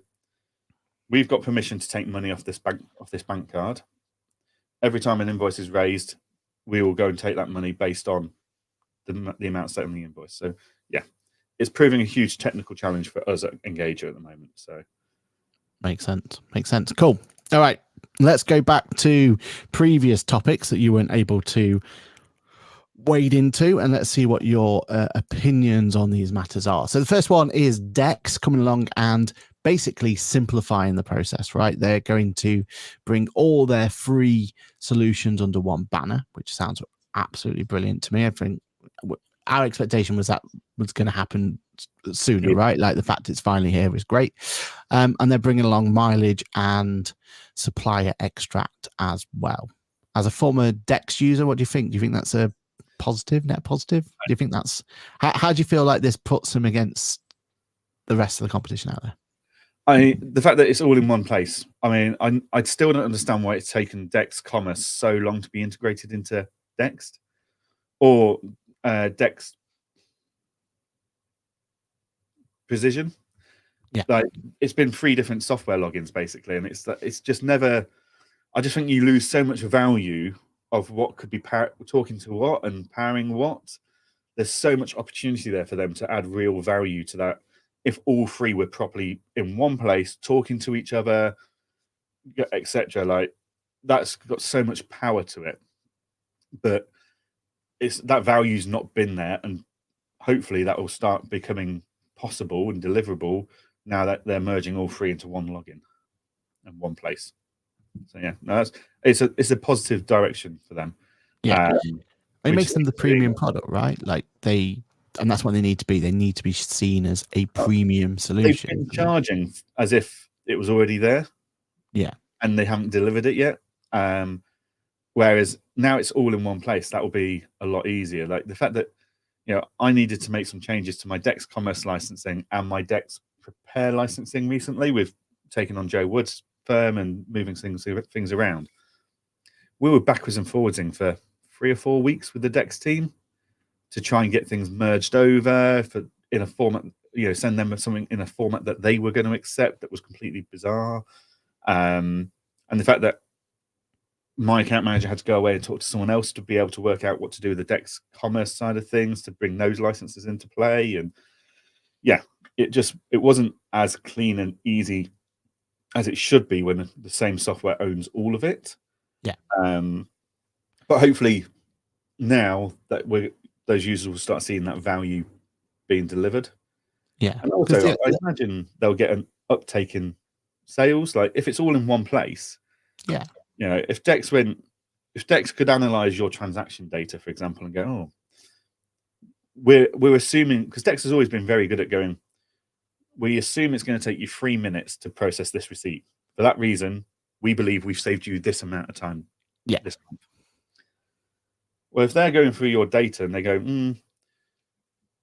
we've got permission to take money off this bank card. Every time an invoice is raised, we will go and take that money based on the amount set on the invoice. So yeah, it's proving a huge technical challenge for us at Engager at the moment. So makes sense. Cool. All right, let's go back to previous topics that you weren't able to wade into, and let's see what your opinions on these matters are. So the first one is Dex coming along and basically simplifying the process, right? They're going to bring all their free solutions under one banner, which sounds absolutely brilliant to me. I think our expectation was that was going to happen sooner, right? Like the fact it's finally here is great. And they're bringing along mileage and supplier extract as well. As a former Dex user, what do you think? Do you think that's a positive, net positive? Do you think that's, how do you feel like this puts them against the rest of the competition out there? The fact that it's all in one place. I mean, I still don't understand why it's taken Dex Commerce so long to be integrated into Dex or Dex Precision. Yeah, like it's been 3 different software logins basically, and it's just never. I just think you lose so much value of what could be talking to what and powering what. There's so much opportunity there for them to add real value to that. If all 3 were properly in one place, talking to each other, etc., like that's got so much power to it. But that value's not been there, and hopefully that will start becoming possible and deliverable now that they're merging all 3 into one login and one place. So yeah, no, it's a positive direction for them. Yeah, it makes them the premium product, right? Like and that's what they need to be. They need to be seen as a premium solution. They've been charging as if it was already there. Yeah. And they haven't delivered it yet. Whereas now it's all in one place. That will be a lot easier. Like the fact that, I needed to make some changes to my Dex Commerce licensing and my Dex Prepare licensing recently. We've taken on Joe Wood's firm and moving things around. We were backwards and forwardsing for 3 or 4 weeks with the Dex team to try and get things merged over in a format, send them something in a format that they were going to accept that was completely bizarre. And the fact that my account manager had to go away and talk to someone else to be able to work out what to do with the Dex Commerce side of things, to bring those licenses into play. And yeah, it wasn't as clean and easy as it should be when the same software owns all of it. Yeah. But hopefully now that those users will start seeing that value being delivered. Yeah. And also, I imagine they'll get an uptake in sales. Like if it's all in one place. Yeah. If Dex could analyze your transaction data, for example, and go, oh, we're assuming, because Dex has always been very good at going, we assume it's going to take you 3 minutes to process this receipt. For that reason, we believe we've saved you this amount of time this month. Well, if they're going through your data and they go,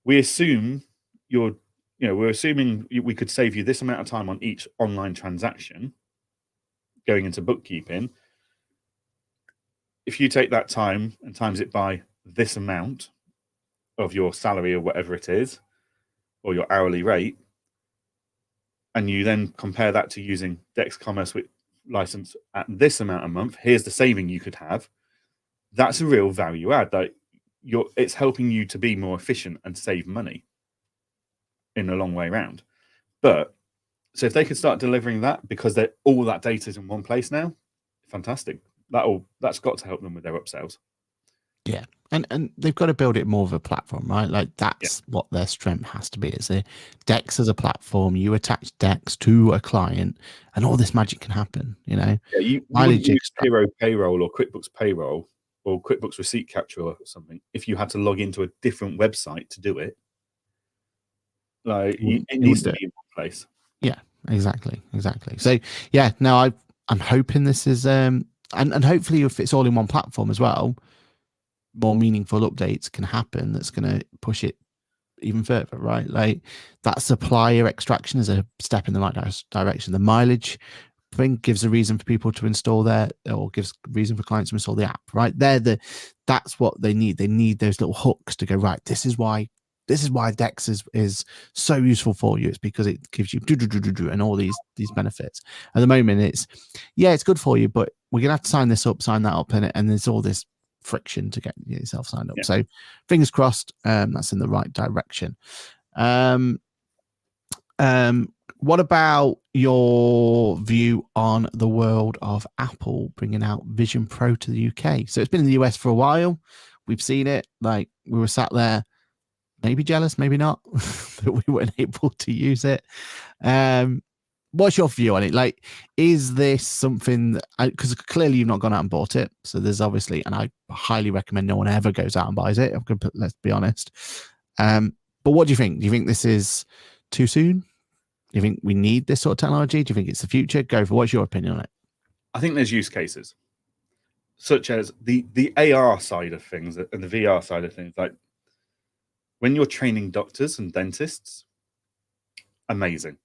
we assume we're assuming we could save you this amount of time on each online transaction going into bookkeeping. If you take that time and times it by this amount of your salary or whatever it is, or your hourly rate, and you then compare that to using Dex Commerce with license at this amount a month, here's the saving you could have. That's a real value add. Like it's helping you to be more efficient and save money in a long way around. But so if they could start delivering that, because all that data is in one place now, fantastic. That's got to help them with their upsells. Yeah. And they've got to build it more of a platform, right? Like that's what their strength has to be. Is it Dex as a platform? You attach Dex to a client, and all this magic can happen. You wouldn't use Hero Payroll or QuickBooks Payroll or QuickBooks Receipt Capture or something if you had to log into a different website to do it. Like it needs to be in one place. Yeah, exactly. So yeah, no, I'm hoping this is and hopefully if it's all in one platform as well, more meaningful updates can happen that's going to push it even further, right? Like that supplier extraction is a step in the right direction. The mileage thing gives a reason for people to install gives reason for clients to install the app, right? That's what they need. They need those little hooks to go, right, this is why Dex is so useful for you. It's because it gives you and all these benefits. At the moment, it's good for you, but we're gonna have to sign that up, and there's all this friction to get yourself signed up. Yeah. So fingers crossed, that's in the right direction. What about your view on the world of Apple bringing out Vision Pro to the UK? So it's been in the US for a while. We've seen it. Like we were sat there, maybe jealous, maybe not, that we weren't able to use it. What's your view on it? Like, is this something that, because clearly you've not gone out and bought it. So there's obviously, and I highly recommend no one ever goes out and buys it. Let's be honest. But what do you think? Do you think this is too soon? Do you think we need this sort of technology? Do you think it's the future? Go for what's your opinion on it? I think there's use cases such as the AR side of things and the VR side of things. Like when you're training doctors and dentists, amazing.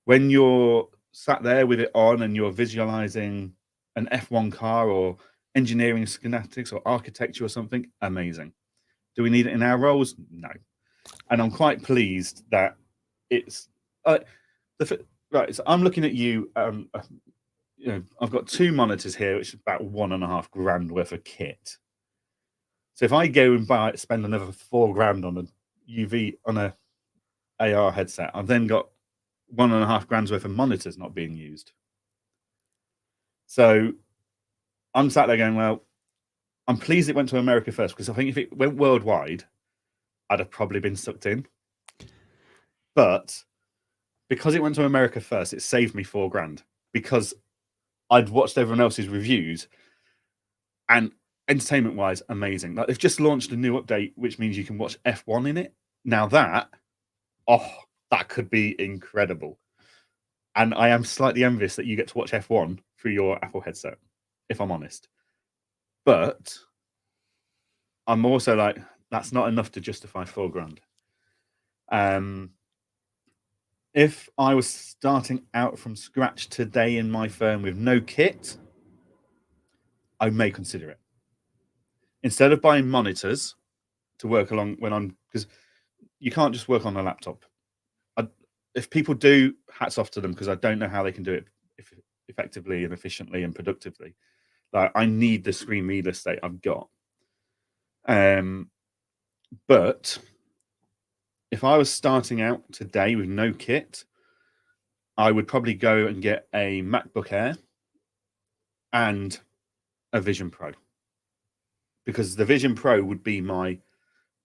When you're sat there with it on and you're visualizing an F1 car or engineering schematics or architecture or something, amazing. Do we need it in our roles? No. And I'm quite pleased that it's right. So I'm looking at you. I've got 2 monitors here, which is about $1.5 grand worth of kit. So if I go and spend another $4 grand on a AR headset, I've then got $1.5 grand's worth of monitors not being used. So I'm sat there going, well, I'm pleased it went to America first, because I think if it went worldwide, I'd have probably been sucked in. But because it went to America first, it saved me $4 grand, because I'd watched everyone else's reviews, and entertainment wise, amazing. Like they've just launched a new update, which means you can watch F1 in it. Now that could be incredible. And I am slightly envious that you get to watch F1 through your Apple headset, if I'm honest. But I'm also like, that's not enough to justify $4 grand. If I was starting out from scratch today in my firm with no kit, I may consider it. Instead of buying monitors to work along because you can't just work on a laptop. If people do, hats off to them, because I don't know how they can do it effectively and efficiently and productively. Like I need the screen real estate I've got. But if I was starting out today with no kit, I would probably go and get a MacBook Air and a Vision Pro, because the Vision Pro would be my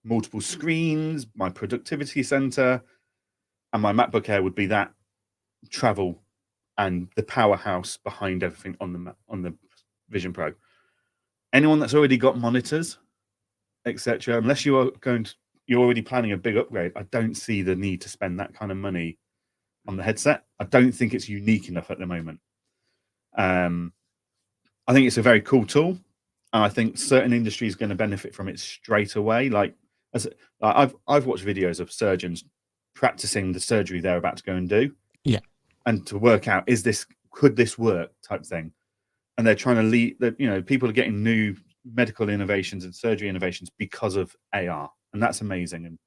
multiple screens, my productivity center, and my MacBook Air would be that travel and the powerhouse behind everything on the Vision Pro. Anyone that's already got monitors, etc., unless you're already planning a big upgrade, I don't see the need to spend that kind of money on the headset. I don't think it's unique enough at the moment. I think it's a very cool tool. And I think certain industries are going to benefit from it straight away. Like I've watched videos of surgeons practicing the surgery they're about to go and do. Yeah. And to work out, could this work type thing. And they're trying to lead that, people are getting new medical innovations and surgery innovations because of AR. And that's amazing and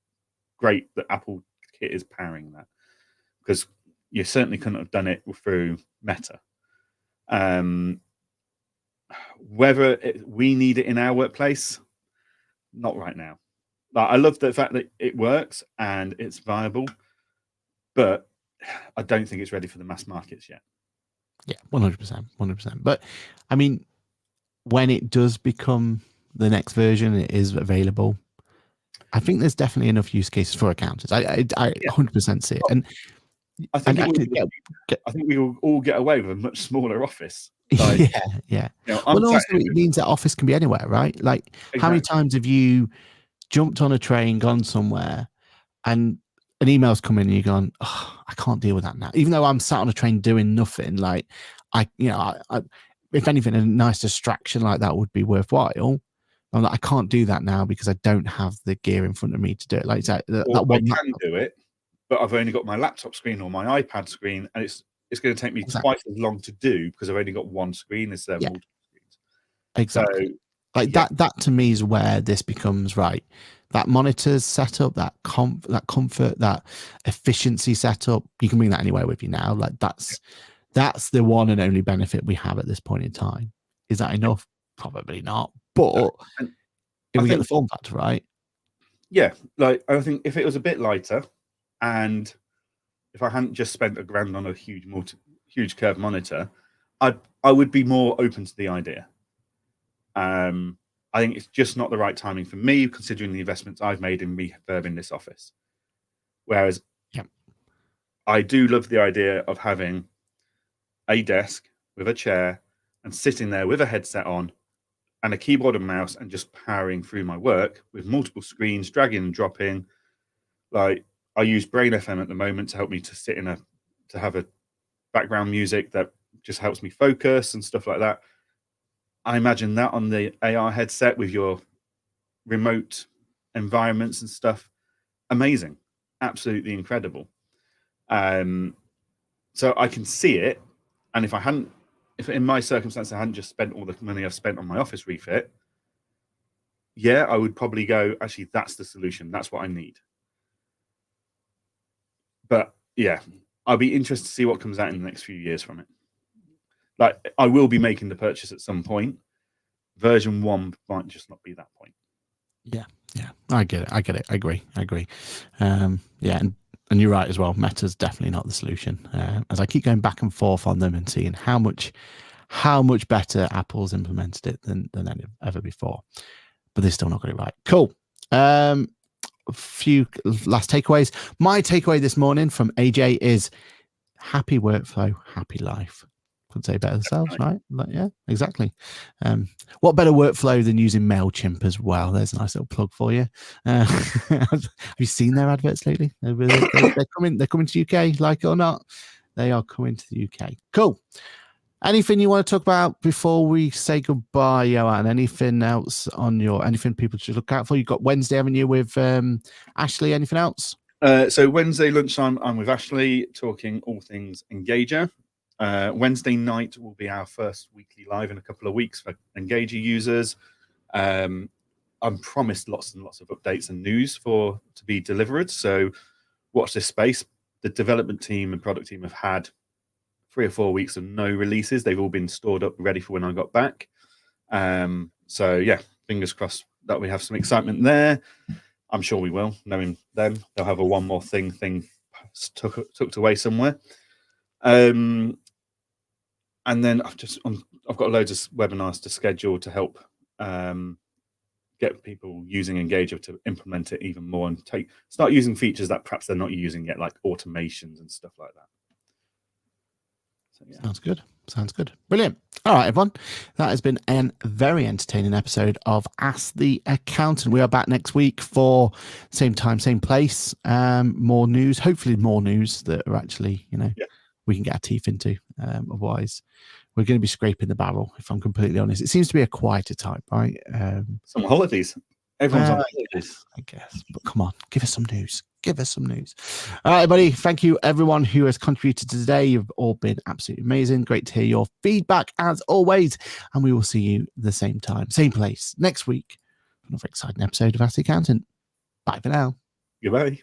great that Apple Kit is powering that, because you certainly couldn't have done it through Meta. Whether we need it in our workplace, not right now. I love the fact that it works and it's viable, but I don't think it's ready for the mass markets yet. Yeah, 100%. But I mean, when it does become the next version, it is available. I think there's definitely enough use cases for accountants. I 100% see it. And I think we will all get away with a much smaller office. Yeah. Well, also it means that office can be anywhere, right? Like, exactly. How many times have you jumped on a train, gone somewhere, and an email's come in and you're going, oh, I can't deal with that now. Even though I'm sat on a train doing nothing, like I if anything, a nice distraction like that would be worthwhile. I'm like, I can't do that now because I don't have the gear in front of me to do it. Like that I can do it, but I've only got my laptop screen or my iPad screen, and it's going to take me twice as long to do because I've only got one screen instead of multiple screens. Exactly. So, that to me is where this becomes right. That monitors setup, that comfort, that efficiency setup, you can bring that anywhere with you now. Like that's the one and only benefit we have at this point in time. Is that enough? Probably not. But if we get the form factor right. Yeah, like I think if it was a bit lighter, and if I hadn't just spent $1,000 on a huge curved monitor, I would be more open to the idea. I think it's just not the right timing for me, considering the investments I've made in refurbing this office. Whereas I do love the idea of having a desk with a chair and sitting there with a headset on and a keyboard and mouse and just powering through my work with multiple screens, dragging and dropping. Like I use Brain FM at the moment to help me to to have a background music that just helps me focus and stuff like that. I imagine that on the AR headset with your remote environments and stuff, amazing, absolutely incredible. So I can see it, and if in my circumstance I hadn't just spent all the money I've spent on my office refit, I would probably go, actually, that's the solution. That's what I need. But I'll be interested to see what comes out in the next few years from it. Like I will be making the purchase at some point. Version 1 might just not be that point. Yeah. I get it. I agree. And you're right as well. Meta's definitely not the solution. As I keep going back and forth on them and seeing how much better Apple's implemented it than ever before, but they're still not got it right. Cool. A few last takeaways. My takeaway this morning from AJ is happy workflow, happy life. Could say better themselves, right? But yeah, exactly. What better workflow than using MailChimp as well? There's a nice little plug for you. Have you seen their adverts lately? They're coming to UK, like it or not. They are coming to the UK. Cool. Anything you want to talk about before we say goodbye, Johann? Anything else anything people should look out for? You've got Wednesday, haven't you, with Ashley? Anything else? So Wednesday lunchtime, I'm with Ashley talking all things Engager. Wednesday night will be our first weekly live in a couple of weeks for Engager users. I'm promised lots and lots of updates and news to be delivered. So watch this space. The development team and product team have had 3 or 4 weeks of no releases. They've all been stored up, ready for when I got back. Fingers crossed that we have some excitement there. I'm sure we will, knowing them. They'll have a one more thing tucked away somewhere. And then I've got loads of webinars to schedule to help get people using Engager to implement it even more and start using features that perhaps they're not using yet, like automations and stuff like that. So, Sounds good. Brilliant. All right, everyone. That has been a very entertaining episode of Ask the Accountant. We are back next week for same time, same place. More news, hopefully more news that are actually, we can get our teeth into. Otherwise, we're going to be scraping the barrel, if I'm completely honest. It seems to be a quieter time, right? Some holidays. Everyone's on Well, holidays. I guess. But come on, give us some news. Give us some news. All right, buddy. Thank you, everyone who has contributed today. You've all been absolutely amazing. Great to hear your feedback, as always. And we will see you the same time, same place next week for another exciting episode of Ask the Accountant. Bye for now. Goodbye.